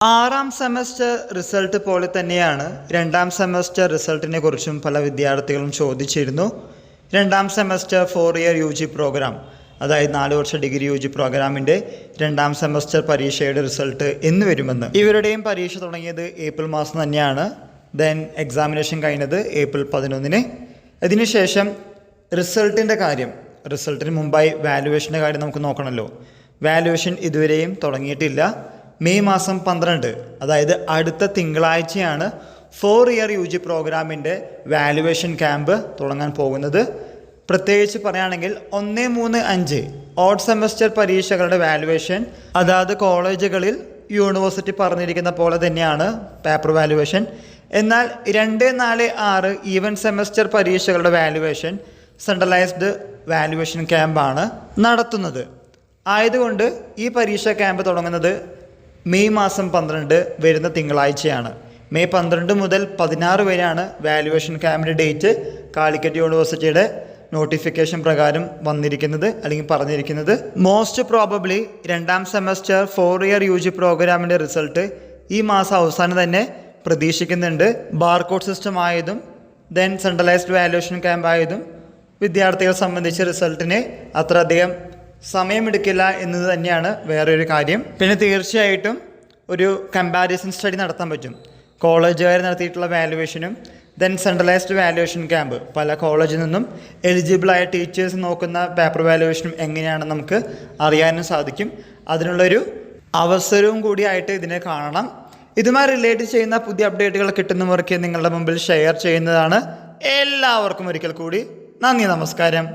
ആറാം semester result പോലെ തന്നെയാണ് രണ്ടാം സെമസ്റ്റർ റിസൾട്ടിനെ കുറിച്ചും പല വിദ്യാർത്ഥികളും ചോദിച്ചിരുന്നു. രണ്ടാം സെമസ്റ്റർ 4 ഇയർ UG പ്രോഗ്രാം, അതായത് 4 വർഷ ഡിഗ്രി UG പ്രോഗ്രാമിൻ്റെ രണ്ടാം സെമസ്റ്റർ പരീക്ഷയുടെ റിസൾട്ട് എന്ന് വരുമെന്ന്. ഇവരുടെയും പരീക്ഷ തുടങ്ങിയത് ഏപ്രിൽ മാസം തന്നെയാണ്. ദെൻ എക്സാമിനേഷൻ കഴിഞ്ഞത് ഏപ്രിൽ 11-ന്. ഇതിനുശേഷം റിസൾട്ടിന് മുമ്പായി വാല്യുവേഷൻ്റെ കാര്യം നമുക്ക് നോക്കണമല്ലോ. വാല്യുവേഷൻ ഇതുവരെയും തുടങ്ങിയിട്ടില്ല. മെയ് മാസം 12, അതായത് അടുത്ത തിങ്കളാഴ്ചയാണ് 4 ഇയർ UG പ്രോഗ്രാമിൻ്റെ വാല്യുവേഷൻ ക്യാമ്പ് തുടങ്ങാൻ പോകുന്നത്. പ്രത്യേകിച്ച് പറയുകയാണെങ്കിൽ 1, 3, 5 ഓഡ് സെമസ്റ്റർ പരീക്ഷകളുടെ വാല്യുവേഷൻ അതാത് കോളേജുകളിൽ യൂണിവേഴ്സിറ്റി പറഞ്ഞിരിക്കുന്ന പോലെ തന്നെയാണ് പേപ്പർ വാല്യുവേഷൻ. എന്നാൽ 2, 4, 6 ഈവൻ സെമസ്റ്റർ പരീക്ഷകളുടെ വാല്യുവേഷൻ സെൻട്രലൈസ്ഡ് വാല്യുവേഷൻ ക്യാമ്പാണ് നടത്തുന്നത്. ആയതുകൊണ്ട് ഈ പരീക്ഷാ ക്യാമ്പ് തുടങ്ങുന്നത് മെയ് മാസം 12 വരുന്ന തിങ്കളാഴ്ചയാണ്. മെയ് 12 മുതൽ 16 വരെയാണ് വാല്യുവേഷൻ ക്യാമ്പിൻ്റെ ഡേറ്റ് കാലിക്കറ്റ് യൂണിവേഴ്സിറ്റിയുടെ നോട്ടിഫിക്കേഷൻ പ്രകാരം വന്നിരിക്കുന്നത് അല്ലെങ്കിൽ പറഞ്ഞിരിക്കുന്നത്. മോസ്റ്റ് പ്രോബബ്ലി രണ്ടാം സെമസ്റ്റർ 4 ഇയർ UG പ്രോഗ്രാമിൻ്റെ റിസൾട്ട് ഈ മാസം അവസാനം തന്നെ പ്രതീക്ഷിക്കുന്നുണ്ട്. ബാർകോഡ് സിസ്റ്റം ആയതും ദെൻ സെൻട്രലൈസ്ഡ് വാല്യുവേഷൻ ക്യാമ്പ് ആയതും വിദ്യാർത്ഥികളെ സംബന്ധിച്ച് റിസൾട്ടിന് അത്രയധികം സമയമെടുക്കില്ല എന്നത് തന്നെയാണ് വേറൊരു കാര്യം. പിന്നെ തീർച്ചയായിട്ടും ഒരു കമ്പാരിസൺ സ്റ്റഡി നടത്താൻ പറ്റും. കോളേജുകാർ നടത്തിയിട്ടുള്ള വാല്യുവേഷനും ദെൻ സെൻട്രലൈസ്ഡ് വാല്യുവേഷൻ ക്യാമ്പ്, പല കോളേജിൽ നിന്നും എലിജിബിളായ ടീച്ചേഴ്സ് നോക്കുന്ന പേപ്പർ വാല്യുവേഷനും എങ്ങനെയാണെന്ന് നമുക്ക് അറിയാനും സാധിക്കും. അതിനുള്ളൊരു അവസരവും കൂടിയായിട്ട് ഇതിനെ കാണണം. ഇതുമായി റിലേറ്റ് ചെയ്യുന്ന പുതിയ അപ്ഡേറ്റുകൾ കിട്ടുന്നവർക്ക് നിങ്ങളുടെ മുമ്പിൽ ഷെയർ ചെയ്യുന്നതാണ്. എല്ലാവർക്കും ഒരിക്കൽ കൂടി നന്ദി, നമസ്കാരം.